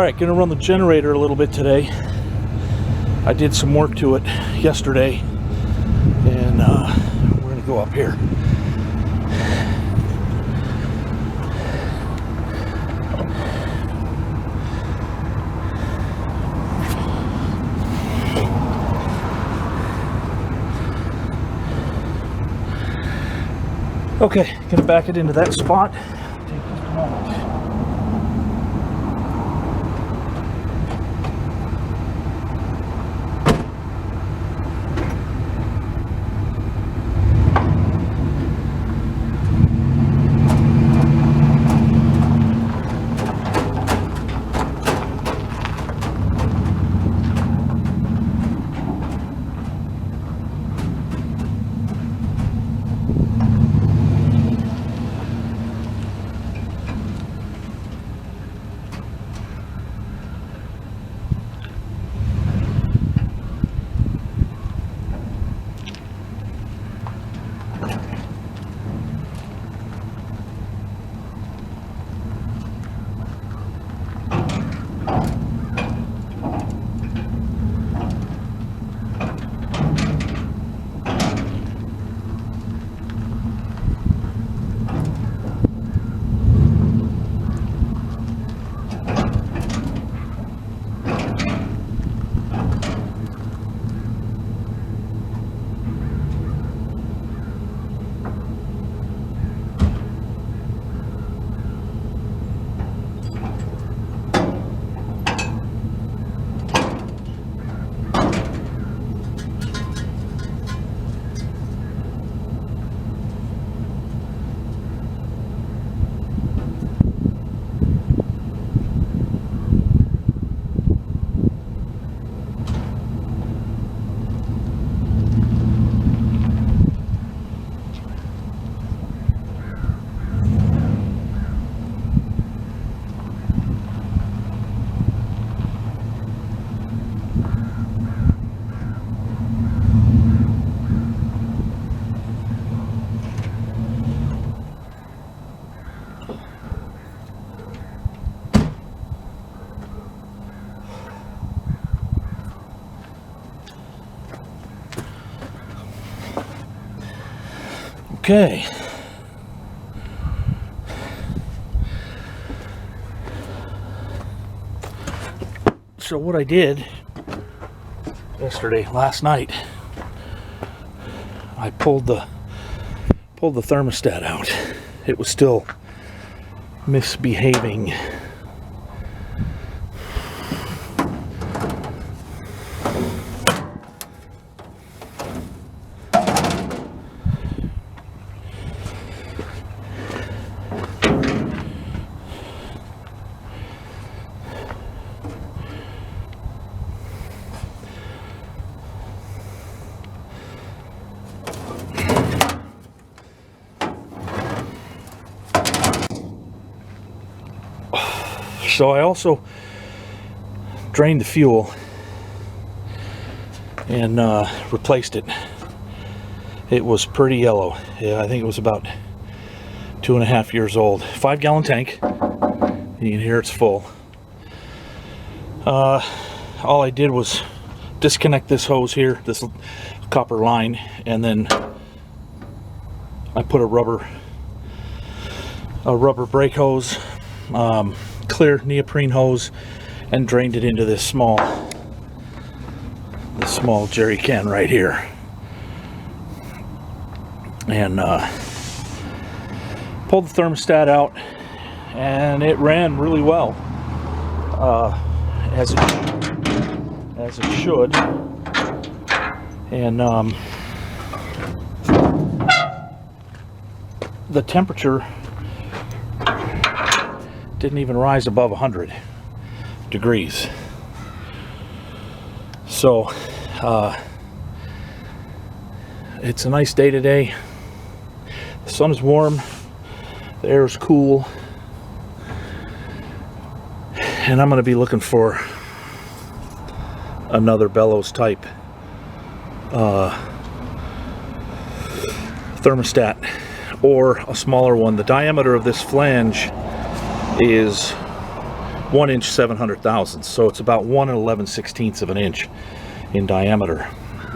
Alright, gonna run the generator a little bit today. I did some work to it yesterday, and we're gonna go up here. Okay, gonna back it into that spot. Take just a moment. Okay. So what I did last night, I pulled the thermostat out. It was still misbehaving. So I also drained the fuel and replaced it. It was pretty yellow. Yeah, I think it was about 2.5 years old. 5-gallon tank. You can hear it's full. All I did was disconnect this hose here, this copper line, and then I put a rubber brake hose, clear neoprene hose, and drained it into this small jerry can right here, and pulled the thermostat out, and it ran really well, as it should. And the temperature didn't even rise above 100 degrees. So it's a nice day today. The sun is warm, the air is cool, and I'm going to be looking for another bellows type thermostat, or a smaller one. The diameter of this flange is 1 inch 700 thousandths, so it's about 1 11/16 of an inch in diameter.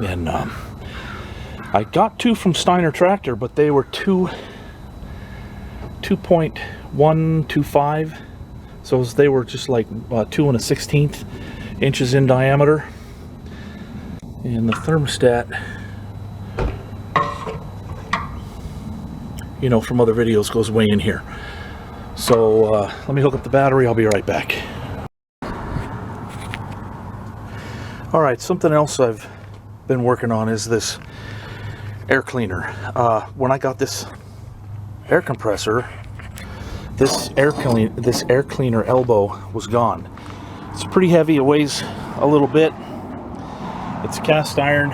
And I got 2 from Steiner Tractor, but they were 2.125, so they were just like 2 1/16 inches in diameter. And the thermostat, you know, from other videos, goes way in here. So let me hook up the battery. I'll be right back. All right, something else I've been working on is this air cleaner. When I got this air compressor, this air cleaner elbow was gone. It's pretty heavy. It weighs a little bit. It's cast iron.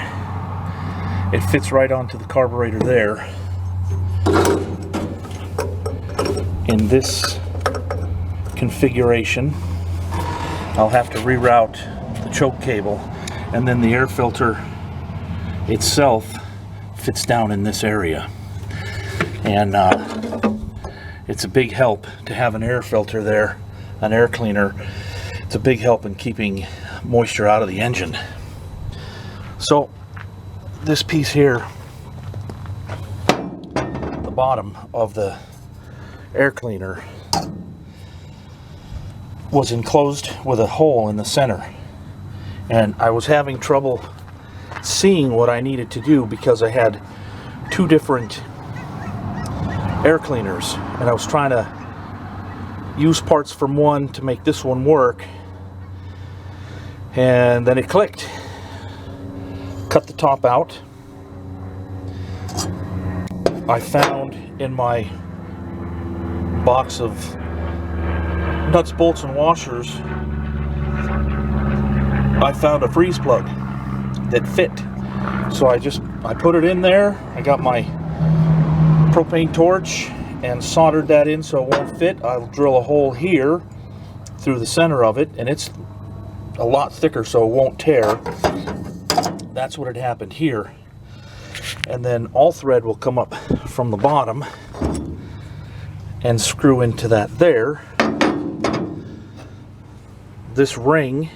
It fits right onto the carburetor there. In this configuration, I'll have to reroute the choke cable, and then the air filter itself fits down in this area. And it's a big help to have an air filter there, an air cleaner. It's a big help in keeping moisture out of the engine. So this piece here, the bottom of the air cleaner, was enclosed with a hole in the center, and I was having trouble seeing what I needed to do because I had 2 different air cleaners, and I was trying to use parts from one to make this one work, and then it clicked. Cut the top out. I found in my box of nuts, bolts, and washers, I found a freeze plug that fit. So I put it in there. I got my propane torch and soldered that in so it won't fit. I'll drill a hole here through the center of it, and it's a lot thicker so it won't tear. That's what had happened here. And then all thread will come up from the bottom and screw into that there. This ring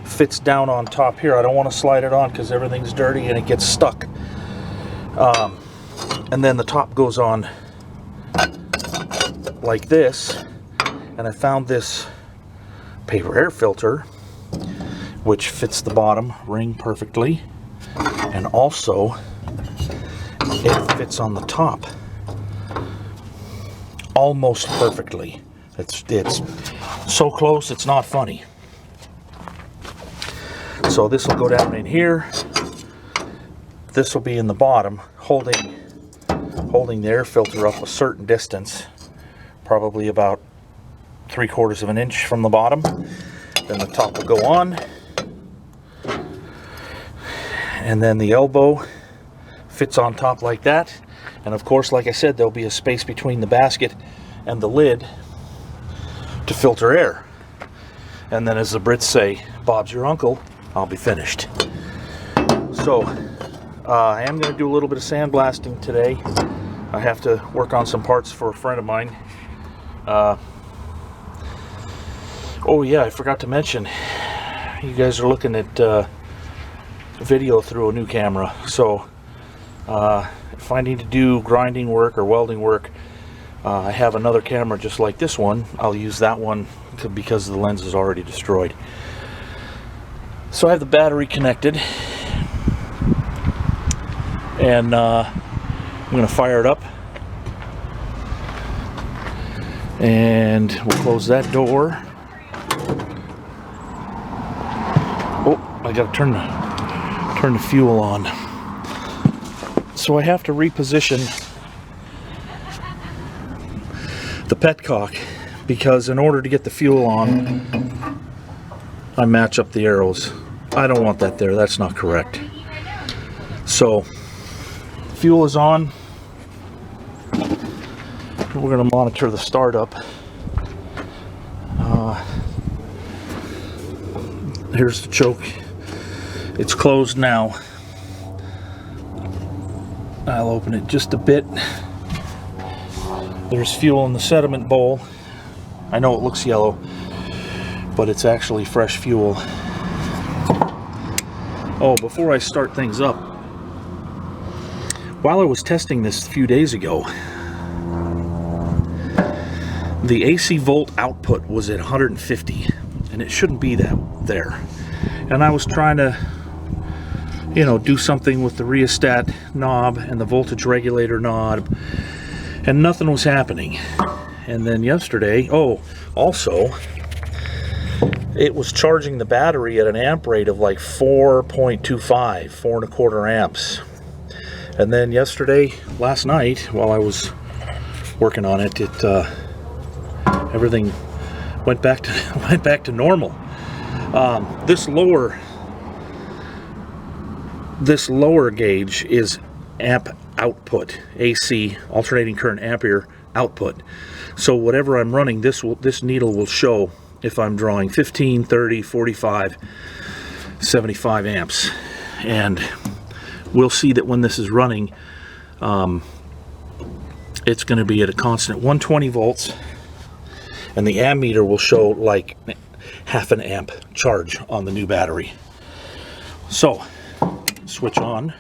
fits down on top here. I don't want to slide it on because everything's dirty and it gets stuck. And then the top goes on like this. And I found this paper air filter which fits the bottom ring perfectly, and also it fits on the top almost perfectly. It's so close it's not funny. So this will go down in here. This will be in the bottom, holding the air filter up a certain distance, probably about 3/4 of an inch from the bottom. Then the top will go on, and then the elbow fits on top like that. And of course, like I said, there'll be a space between the basket and the lid to filter air. And then, as the Brits say, Bob's your uncle, I'll be finished. So I am going to do a little bit of sandblasting today. I have to work on some parts for a friend of mine. Oh yeah, I forgot to mention, you guys are looking at video through a new camera. So if I need to do grinding work or welding work, I have another camera just like this one. I'll use that one because the lens is already destroyed. So I have the battery connected, and I'm going to fire it up, and we'll close that door. Oh, I got to turn the fuel on. So I have to reposition the petcock, because in order to get the fuel on, I match up the arrows. I don't want that there. That's not correct. So fuel is on. We're going to monitor the startup. Here's the choke. It's closed now. I'll open it just a bit. There's fuel in the sediment bowl. I know it looks yellow. but it's actually fresh fuel. Oh, before I start things up, while I was testing this a few days ago, the AC volt output was at 150, and it shouldn't be that there. And I was trying to, you know, do something with the rheostat knob and the voltage regulator knob, and nothing was happening. And then yesterday, oh, also, it was charging the battery at an amp rate of like 4.25, 4.25 amps. And then yesterday, last night, while I was working on it, everything went back to normal. This lower gauge is amp output, AC, alternating current ampere output. So whatever I'm running, this needle will show if I'm drawing 15, 30, 45, 75 amps. And we'll see that when this is running, it's going to be at a constant 120 volts, and the ammeter will show like half an amp charge on the new battery. So, switch on,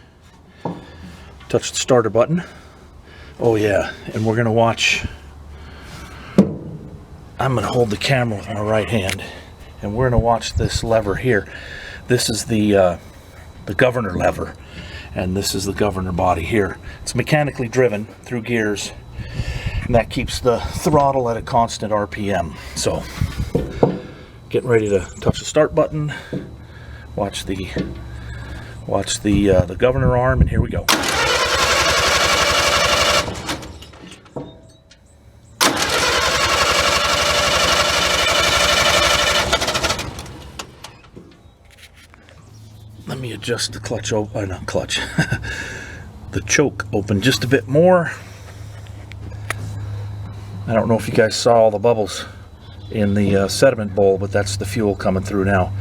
touch the starter button. Oh yeah, and we're going to watch. I'm going to hold the camera with my right hand, and we're going to watch this lever here. This is the governor lever, and this is the governor body here. It's mechanically driven through gears, and that keeps the throttle at a constant RPM. So, getting ready to touch the start button. Watch the governor arm, and here we go. Let me adjust the clutch open, not clutch, the choke open just a bit more. I don't know if you guys saw all the bubbles in the sediment bowl, but that's the fuel coming through now.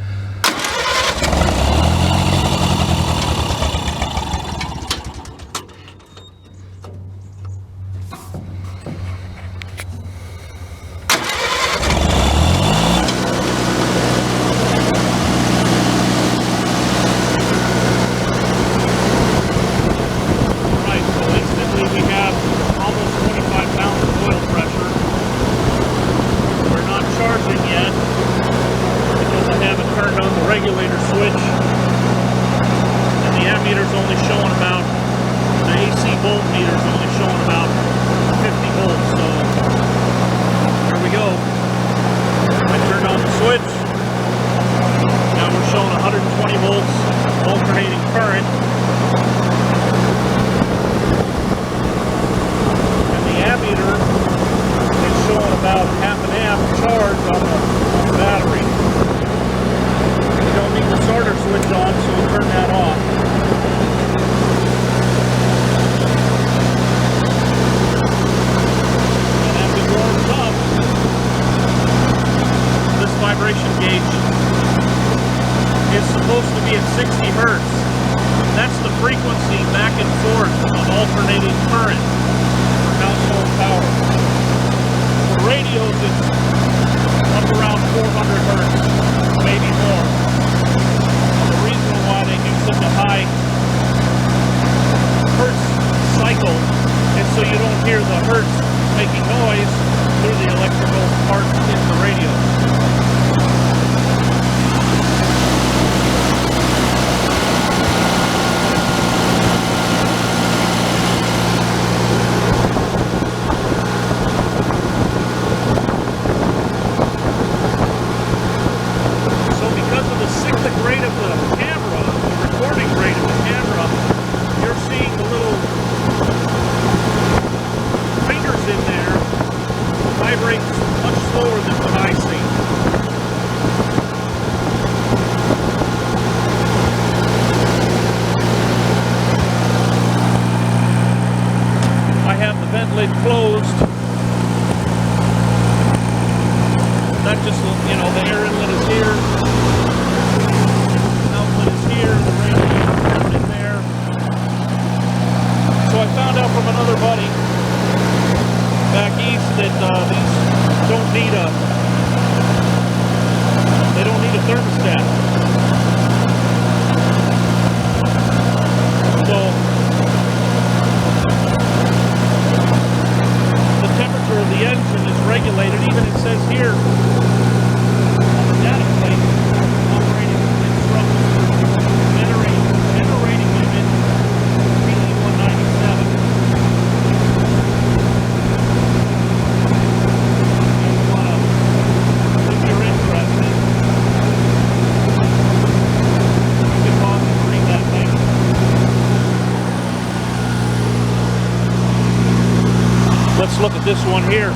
let's look at this one here.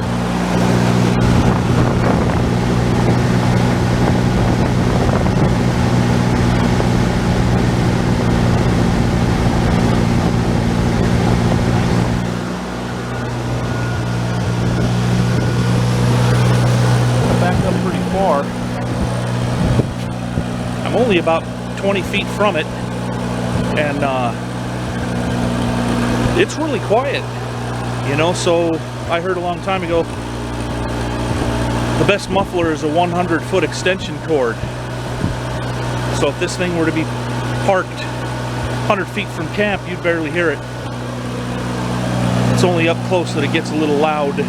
Backed up pretty far. I'm only about 20 feet from it, and it's really quiet, you know. So I heard a long time ago the best muffler is a 100-foot extension cord. So if this thing were to be parked 100 feet from camp, you'd barely hear it. It's only up close that it gets a little loud.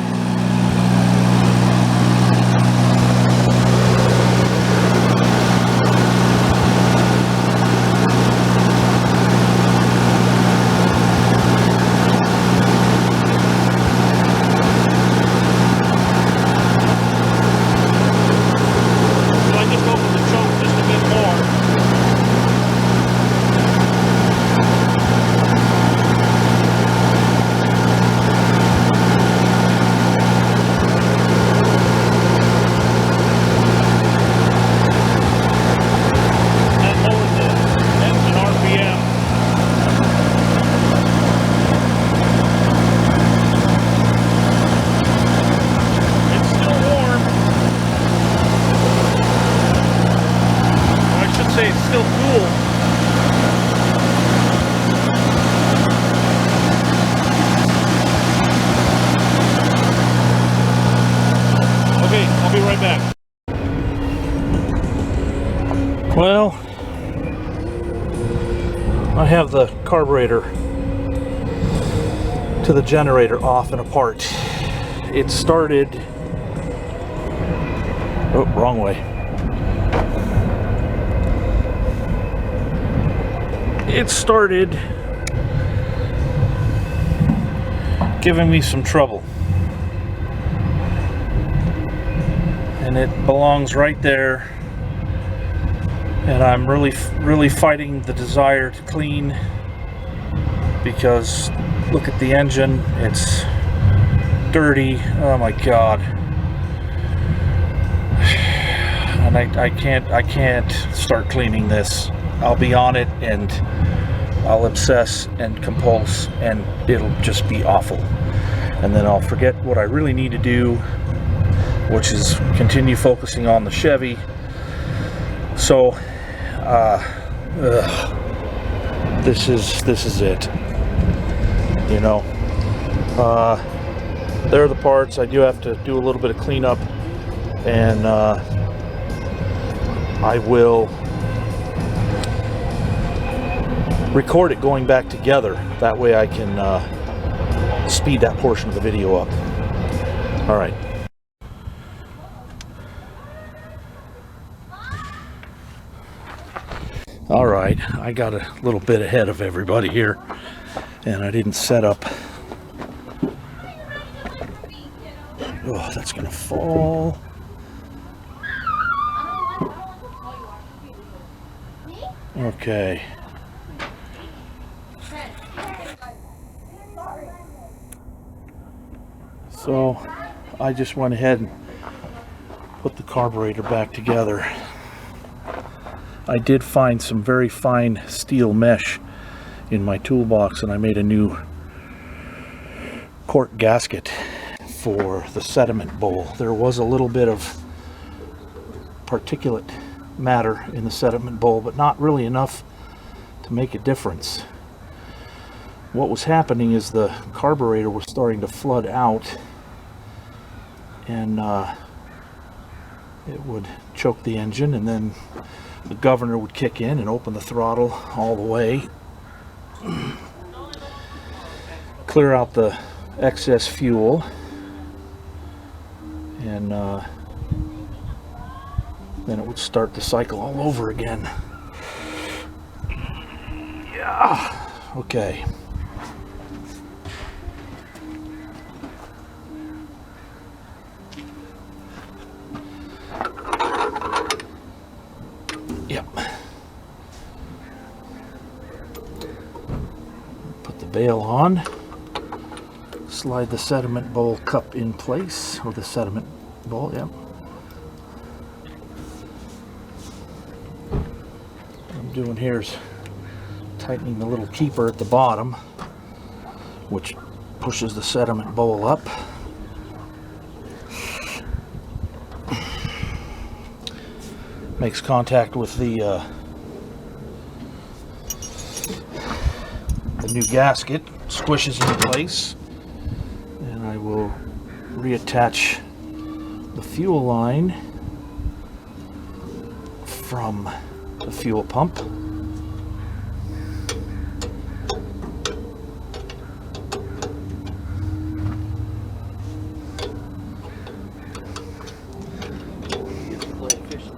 Well, I have the carburetor to the generator off and apart. It started, oh, wrong way. It started giving me some trouble. And it belongs right there. And I'm really fighting the desire to clean, because look at the engine, it's dirty. Oh my God. And I can't start cleaning this. I'll be on it and I'll obsess and compulse, and it'll just be awful. And then I'll forget what I really need to do, which is continue focusing on the Chevy. So this is it, you know. There are the parts. I do have to do a little bit of cleanup, and I will record it going back together. That way I can speed that portion of the video up. All right. All right, I got a little bit ahead of everybody here, and I didn't set up. Oh, that's gonna fall. Okay. So I just went ahead and put the carburetor back together. I did find some very fine steel mesh in my toolbox, and I made a new cork gasket for the sediment bowl. There was a little bit of particulate matter in the sediment bowl, but not really enough to make a difference. What was happening is the carburetor was starting to flood out, and it would choke the engine, and then the governor would kick in and open the throttle all the way, clear out the excess fuel, and then it would start the cycle all over again. Yeah, okay. Yep. Put the bail on. Slide the sediment bowl cup in place, or the sediment bowl, yeah. What I'm doing here is tightening the little keeper at the bottom, which pushes the sediment bowl up. Makes contact with the new gasket, squishes into place, and I will reattach the fuel line from the fuel pump.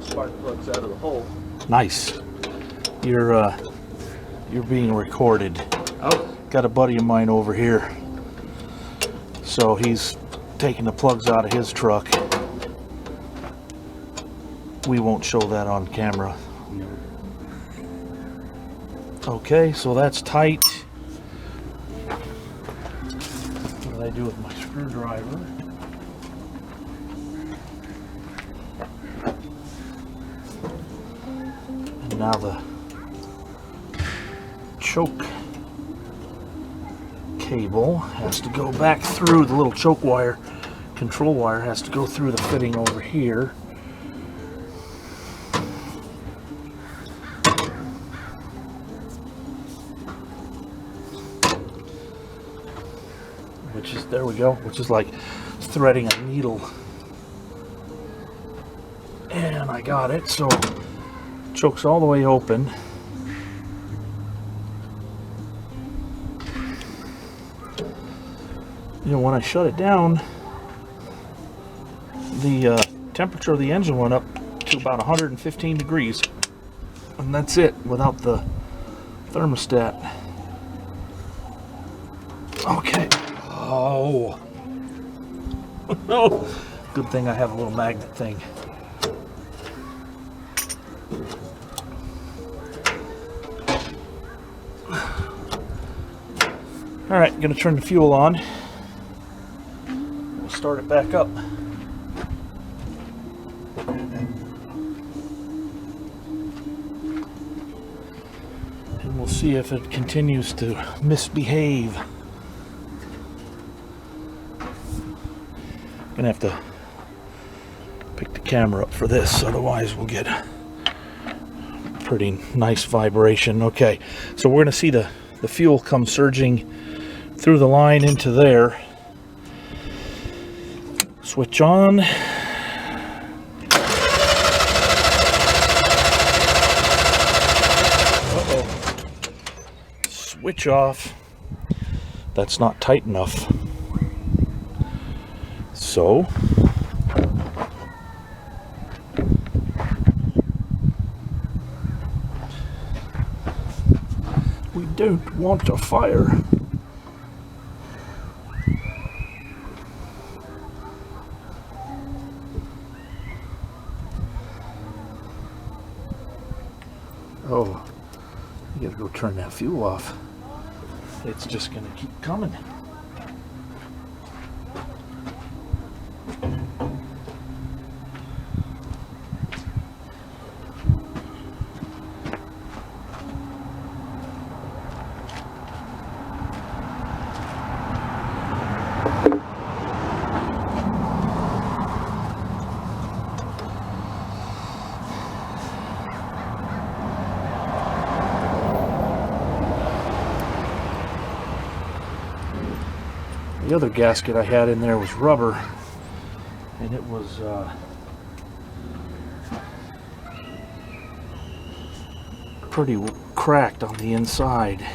Spark plugs out of the hole. Nice. You're being recorded. Oh. Got a buddy of mine over here, so he's taking the plugs out of his truck. We won't show that on camera. Okay, so that's tight. What do I do with my screwdriver? And now the choke cable has to go back through the little choke wire. Control wire has to go through the fitting over here. Which is, there we go, which is like threading a needle. And I got it, so choke's all the way open. You know, when I shut it down, the temperature of the engine went up to about 115 degrees, and that's it without the thermostat. Okay. Oh. No. Good thing I have a little magnet thing. All right, gonna turn the fuel on. We'll start it back up. And we'll see if it continues to misbehave. Gonna have to pick the camera up for this, otherwise we'll get a pretty nice vibration. Okay, so we're gonna see the fuel come surging through the line into there. Switch on. Uh-oh. Switch off. That's not tight enough. So we don't want a fire. Oh, you gotta go turn that fuel off. It's just gonna keep coming. The other gasket I had in there was rubber, and it was pretty cracked on the inside.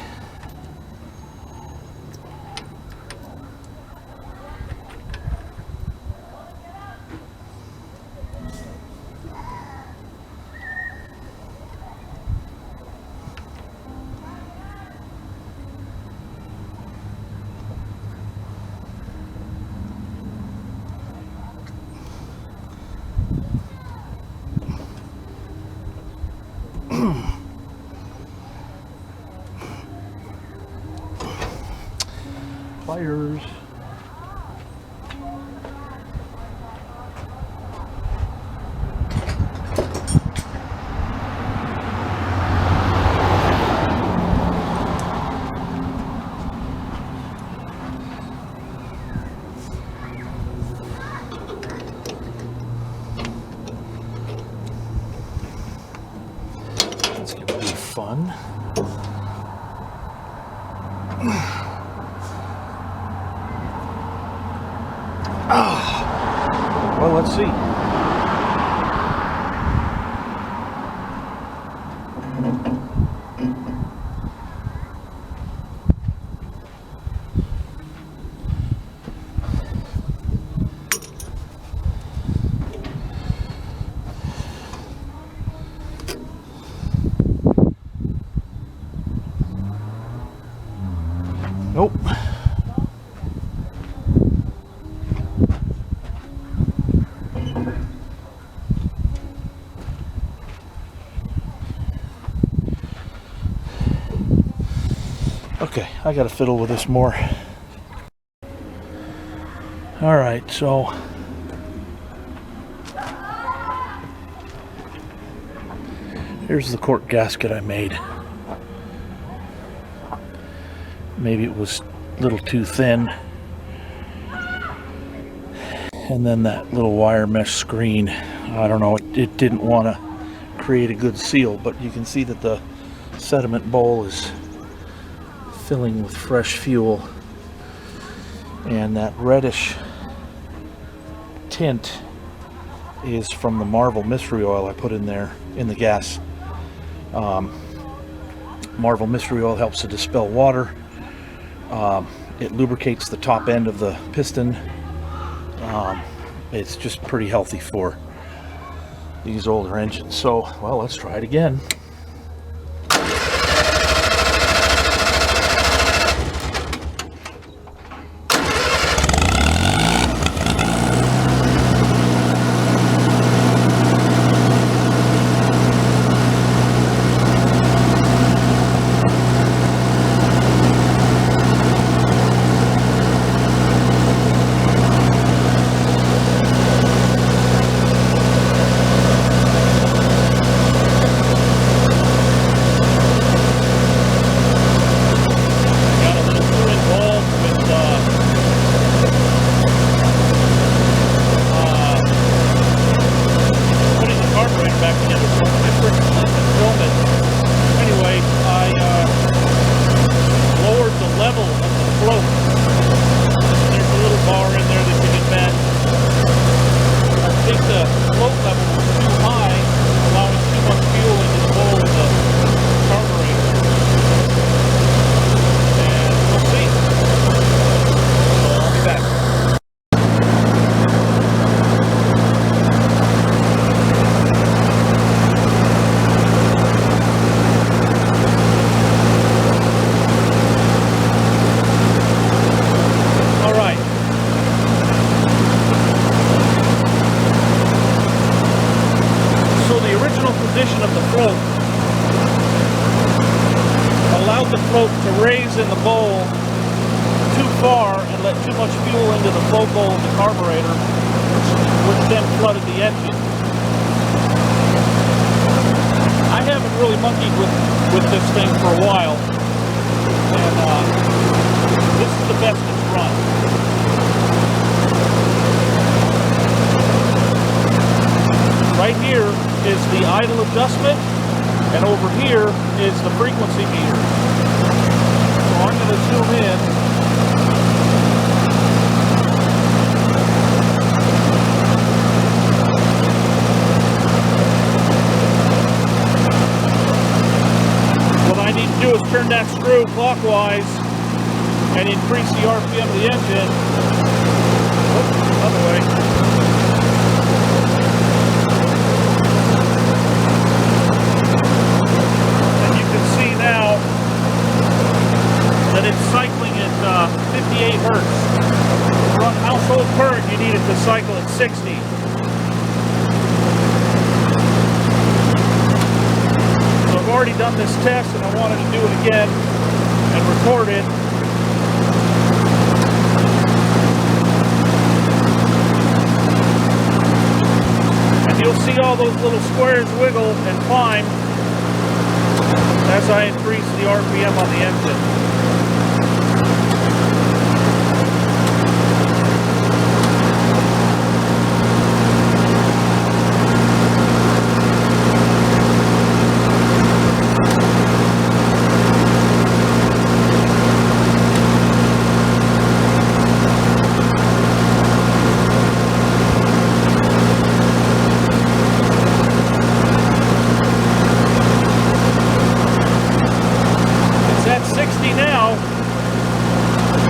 Pliers. Well, let's see. Nope. Okay, I gotta fiddle with this more. All right, so here's the cork gasket I made. Maybe it was a little too thin. And then that little wire mesh screen, I don't know, it didn't want to create a good seal, but you can see that the sediment bowl is filling with fresh fuel, and that reddish tint is from the Marvel mystery oil I put in there in the gas. Marvel mystery oil helps to dispel water. It lubricates the top end of the piston. It's just pretty healthy for these older engines. So, well, let's try it again. In the bowl too far and let too much fuel into the float bowl of the carburetor, which then flooded the engine. I haven't really monkeyed with this thing for a while, and this is the best it's run. Right here is the idle adjustment, and over here is the frequency meter. I'm going to zoom in. What I need to do is turn that screw clockwise and increase the RPM of the engine. Oops, other way. And you can see now that it's cycling at 58 hertz. To run household current, you need it to cycle at 60. So I've already done this test, and I wanted to do it again and record it. And you'll see all those little squares wiggle and climb as I increase the RPM on the engine.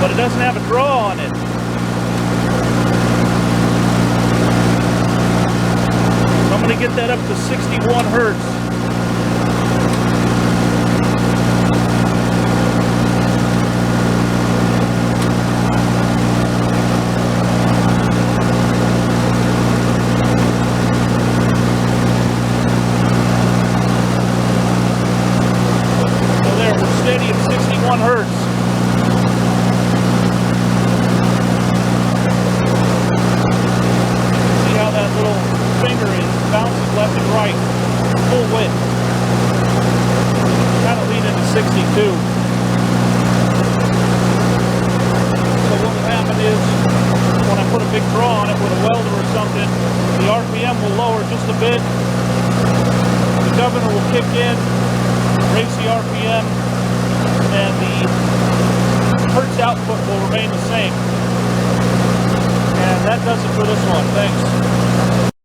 but it doesn't have a draw on it. So I'm going to get that up to 61 hertz. Steady at 61 hertz. See how that little finger is bounces left and right, full width. Kind of leaning to 62. So what will happen is, when I put a big draw on it with a welder or something, the RPM will lower just a bit. The governor will kick in, raise the RPM, and the hertz output will remain the same. And that does it for this one. Thanks.